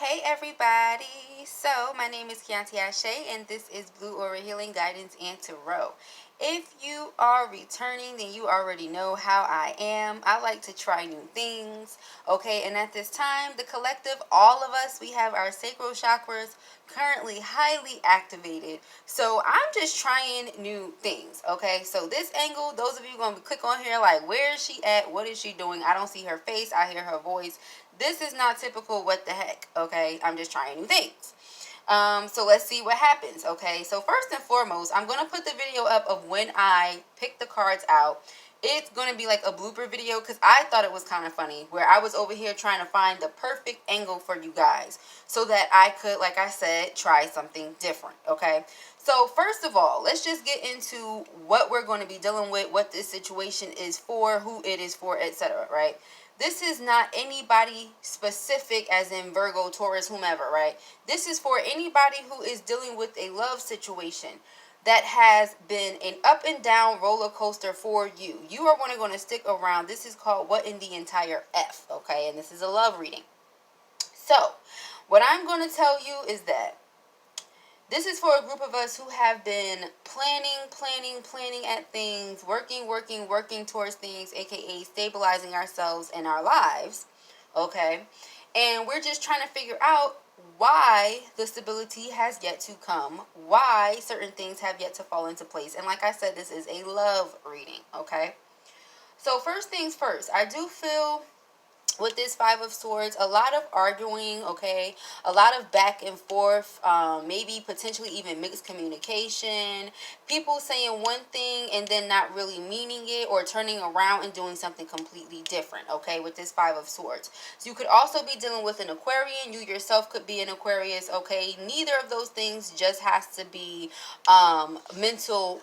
Hey everybody! So my name is Keontae Ashe and this is Blue Aura Healing Guidance and Tarot. If you are returning, then you already know how I am. I like to try new things. Okay, and at this time, the collective, all of us, we have our sacral chakras currently highly activated. So I'm just trying new things. Okay, so this angle, those of you going to click on here like, where is she at? What is she doing? I don't see her face. I hear her voice. This is not typical what the heck, okay? I'm just trying new things. So let's see what happens, okay? So first and foremost, I'm going to put the video up of when I pick the cards out. It's going to be like a blooper video because I thought it was kind of funny where I was over here trying to find the perfect angle for you guys so that I could, like I said, try something different, okay? So first of all, let's just get into what we're going to be dealing with, what this situation is for, who it is for, etc., right? This is not anybody specific as in Virgo, Taurus, whomever, right? This is for anybody who is dealing with a love situation that has been an up and down roller coaster for you. You are going to stick around. This is called What in the Entire F, okay? And this is a love reading. So, what I'm going to tell you is that this is for a group of us who have been planning at things, working towards things, aka stabilizing ourselves and our lives, okay? And we're just trying to figure out why the stability has yet to come, why certain things have yet to fall into place. And like I said, this is a love reading, okay? So first things first, I do feel with this Five of Swords, a lot of arguing, okay, a lot of back and forth, maybe potentially even mixed communication, people saying one thing and then not really meaning it or turning around and doing something completely different, okay, with this Five of Swords. So you could also be dealing with an Aquarian. You yourself could be an Aquarius, okay. Neither of those things just has to be mental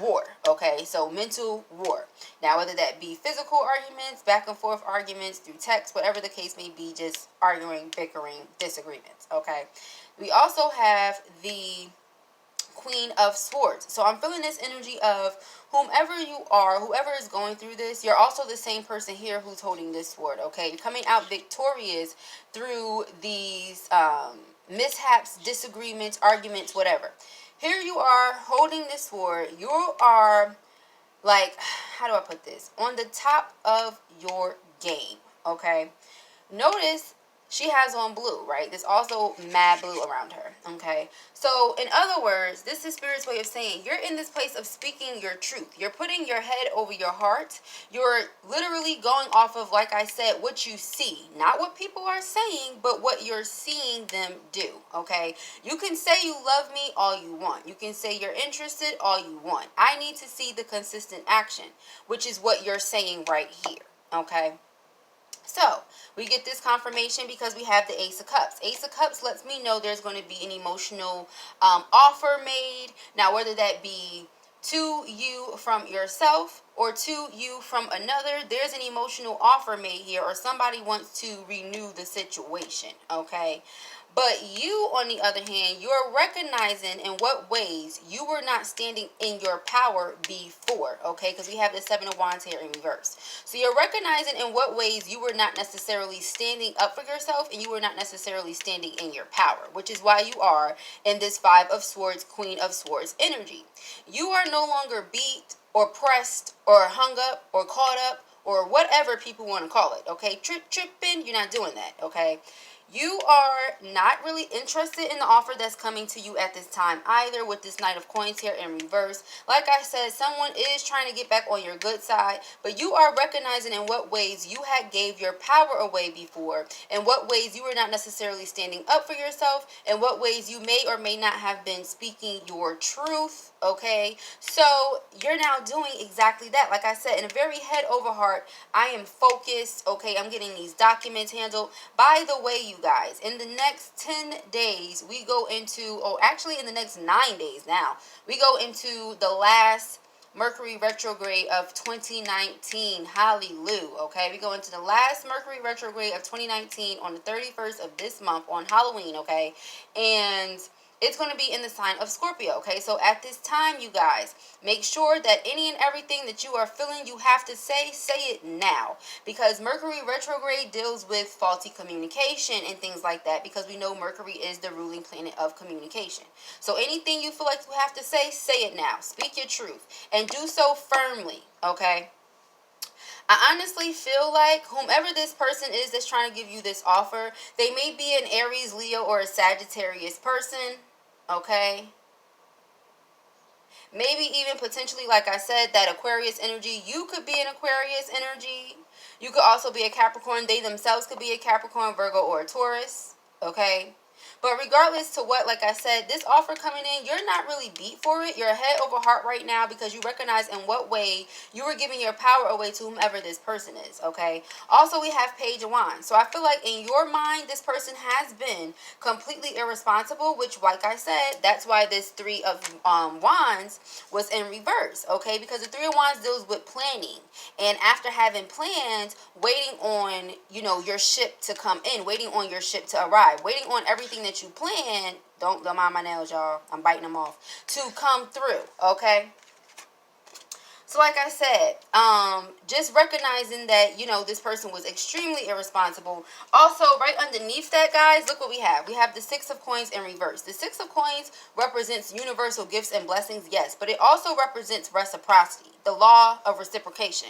war, okay? So mental war. Now, whether that be physical arguments, back and forth arguments through text, whatever the case may be, just arguing, bickering, disagreements, okay? We also have the Queen of Swords. So I'm feeling this energy of whomever you are, whoever is going through this, you're also the same person here who's holding this sword, okay? You're coming out victorious through these mishaps, disagreements, arguments, whatever. Here you are holding this sword. You are like, how do I put this? On the top of your game, okay? Notice she has on blue, right? There's also mad blue around her, okay? So, in other words, this is Spirit's way of saying you're in this place of speaking your truth. You're putting your head over your heart. You're literally going off of, like I said, what you see. Not what people are saying, but what you're seeing them do, okay? You can say you love me all you want. You can say you're interested all you want. I need to see the consistent action, which is what you're saying right here, okay? So, we get this confirmation because we have the Ace of Cups. Ace of Cups lets me know there's going to be an emotional offer made. Now, whether that be to you from yourself or to you from another, there's an emotional offer made here, or somebody wants to renew the situation, okay? But you, on the other hand, you're recognizing in what ways you were not standing in your power before, okay? Because we have the Seven of Wands here in reverse. So you're recognizing in what ways you were not necessarily standing up for yourself and you were not necessarily standing in your power, which is why you are in this Five of Swords, Queen of Swords energy. You are no longer beat or pressed or hung up or caught up or whatever people want to call it, okay? Tripping, you're not doing that, okay? You are not really interested in the offer that's coming to you at this time either, with this Knight of Coins here in reverse. Like I said, someone is trying to get back on your good side, but you are recognizing in what ways you had gave your power away before, in what ways you were not necessarily standing up for yourself, in what ways you may or may not have been speaking your truth, okay? So you're now doing exactly that. Like I said, in a very head over heart, I am focused, okay? I'm getting these documents handled. By the way, you guys, in the next 10 days, we go into, actually in the next 9 days now, we go into the last Mercury retrograde of 2019. Hallelujah, okay? We go into the last Mercury retrograde of 2019 on the 31st of this month on Halloween, okay? And it's going to be in the sign of Scorpio, okay? So at this time, you guys, make sure that any and everything that you are feeling, you have to say it now. Because Mercury retrograde deals with faulty communication and things like that, because we know Mercury is the ruling planet of communication. So anything you feel like you have to say it now. Speak your truth. And do so firmly, okay? I honestly feel like whomever this person is that's trying to give you this offer, they may be an Aries, Leo, or a Sagittarius person, okay? Maybe even potentially, like I said, that Aquarius energy. You could be an Aquarius energy. You could also be a Capricorn. They themselves could be a Capricorn, Virgo, or a Taurus, okay? But regardless to what, like I said, this offer coming in, you're not really beat for it. You're head over heart right now because you recognize in what way you were giving your power away to whomever this person is, okay? Also, we have Page of Wands. So I feel like in your mind, this person has been completely irresponsible, which, like I said, that's why this Three of Wands was in reverse, okay? Because the Three of Wands deals with planning. And after having plans, waiting on, you know, your ship to come in, waiting on your ship to arrive, waiting on everything that you plan, don't mind my nails, y'all, I'm biting them off, to come through, okay? So like I said, just recognizing that, you know, this person was extremely irresponsible. Also, right underneath that, guys, look what we have. We have the Six of Coins in reverse. The Six of Coins represents universal gifts and blessings, yes, but it also represents reciprocity, the law of reciprocation.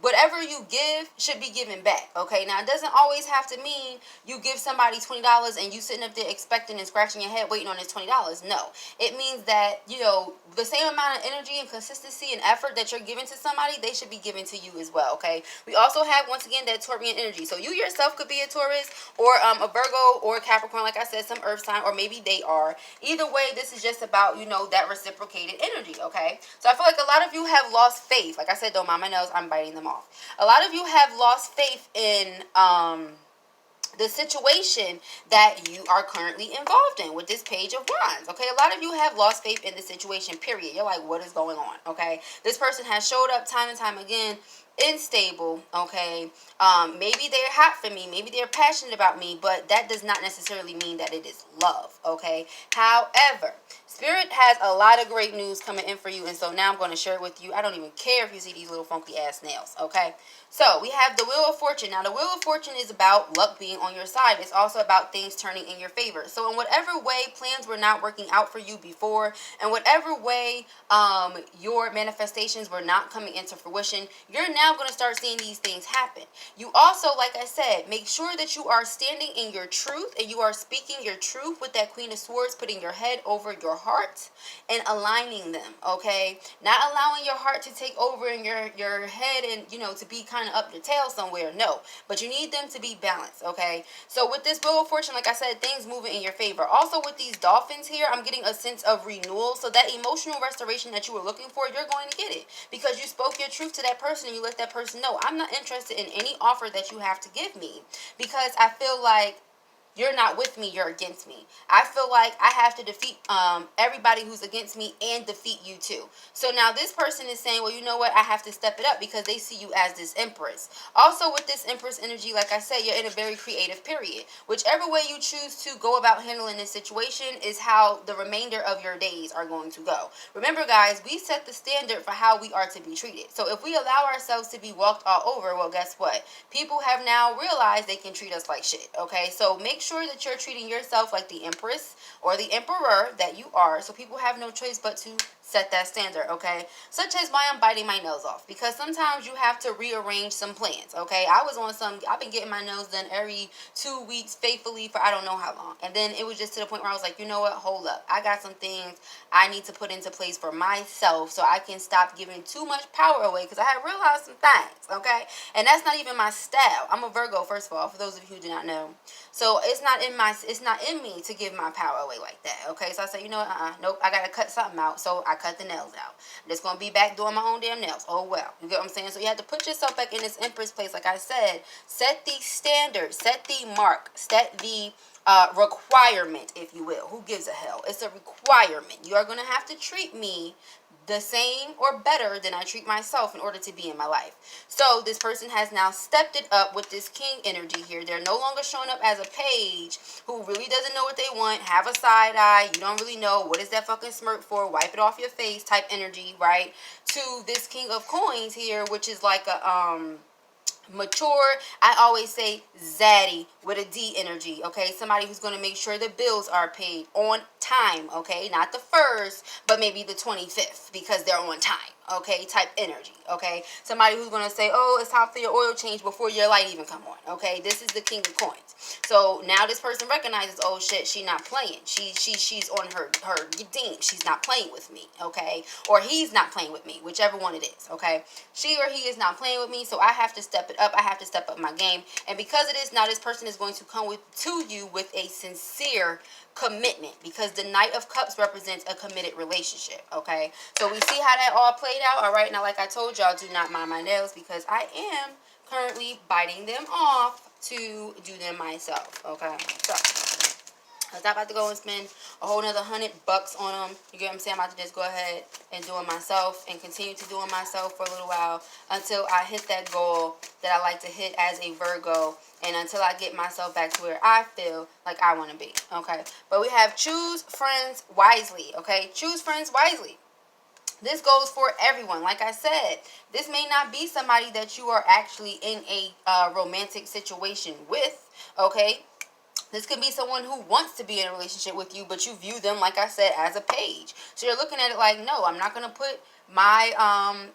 Whatever you give should be given back, okay? Now, it doesn't always have to mean you give somebody $20 and you sitting up there expecting and scratching your head waiting on this $20. No. It means that, you know, the same amount of energy and consistency and effort that you're giving to somebody, they should be given to you as well, okay? We also have, once again, that Taurian energy. So you yourself could be a Taurus or a Virgo or a Capricorn, like I said, some earth sign, or maybe they are. Either way, this is just about, you know, that reciprocated energy, okay? So I feel like a lot of you have lost faith. Like I said, don't mind my nails, I'm biting them off. A lot of you have lost faith in the situation that you are currently involved in with this Page of Wands, okay? A lot of you have lost faith in the situation, period. You're like, what is going on, okay? This person has showed up time and time again, unstable, okay? Maybe they're hot for me, maybe they're passionate about me, but that does not necessarily mean that it is love, okay? However, Spirit has a lot of great news coming in for you, and so now I'm going to share it with you. I don't even care if you see these little funky ass nails, okay? So we have the Wheel of Fortune. Now the Wheel of Fortune is about luck being on your side. It's also about things turning in your favor. So in whatever way plans were not working out for you before, and whatever way your manifestations were not coming into fruition, you're now going to start seeing these things happen. You also, like I said, make sure that you are standing in your truth and you are speaking your truth with that Queen of Swords, putting your head over your heart and aligning them, okay? Not allowing your heart to take over in your head and, you know, to be kind of up your tail somewhere. No, but you need them to be balanced, okay? So with this Wheel of Fortune, like I said, things moving in your favor. Also with these dolphins here, I'm getting a sense of renewal. So that emotional restoration that you were looking for, you're going to get it because you spoke your truth to that person and you let that person know, I'm not interested in any offer that you have to give me because I feel like you're not with me, you're against me. I feel like I have to defeat everybody who's against me and defeat you too. So now this person is saying, well, you know what? I have to step it up because they see you as this Empress. Also with this Empress energy, like I said, you're in a very creative period. Whichever way you choose to go about handling this situation is how the remainder of your days are going to go. Remember, guys, we set the standard for how we are to be treated. So if we allow ourselves to be walked all over, well, guess what? People have now realized they can treat us like shit, okay? So make sure that you're treating yourself like the Empress or the Emperor that you are, so people have no choice but to set that standard, okay? Such as why I'm biting my nails off, because sometimes you have to rearrange some plans, okay? I've been getting my nails done every 2 weeks faithfully for I don't know how long, and then it was just to the point where I was like, you know what, hold up, I got some things I need to put into place for myself so I can stop giving too much power away, because I have realized some things, okay? And that's not even my style. I'm a Virgo, first of all, for those of you who do not know. So it's not in me to give my power away like that, okay? So I said, you know what, nope, I gotta cut something out, so I cut the nails out. I'm just gonna be back doing my own damn nails. Oh well, you get what I'm saying? So you have to put yourself back in this Empress place, like I said. Set the standard, set the mark, set the requirement, if you will. Who gives a hell? It's a requirement. You are gonna have to treat me the same or better than I treat myself in order to be in my life. So this person has now stepped it up with this king energy here. They're no longer showing up as a page who really doesn't know what they want, have a side eye, you don't really know what is that fucking smirk for, wipe it off your face type energy, right? To this king of coins here, which is like a mature, I always say zaddy with a D energy, okay? Somebody who's going to make sure the bills are paid on time, okay? Not the first, but maybe the 25th because they're on time, okay? Type energy, okay? Somebody who's going to say, oh, it's time for your oil change before your light even come on, okay? This is the king of coins. So now this person recognizes, oh shit, she's not playing. She's on her ding. She's not playing with me, okay? Or he's not playing with me, whichever one it is, okay? She or he is not playing with me, so I have to step it up. I have to step up my game. And because it is, now this person is going to come to you with a sincere commitment, because the Knight of Cups represents a committed relationship, okay? So we see how that all played out. All right, now like I told y'all, do not mind my nails because I am currently biting them off to do them myself, okay? So I'm not about to go and spend a whole nother $100 on them. You get what I'm saying? I'm about to just go ahead and do it myself and continue to do it myself for a little while until I hit that goal that I like to hit as a Virgo, and until I get myself back to where I feel like I want to be, okay? But we have choose friends wisely, okay? Choose friends wisely. This goes for everyone. Like I said, this may not be somebody that you are actually in a romantic situation with, okay? This could be someone who wants to be in a relationship with you, but you view them, like I said, as a page. So you're looking at it like, no, I'm not going to put my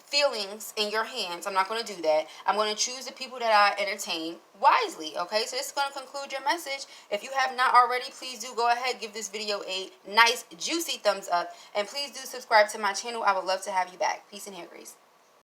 feelings in your hands. I'm not going to do that. I'm going to choose the people that I entertain wisely, okay? So this is going to conclude your message. If you have not already, please do go ahead, give this video a nice, juicy thumbs up, and please do subscribe to my channel. I would love to have you back. Peace and hair grease.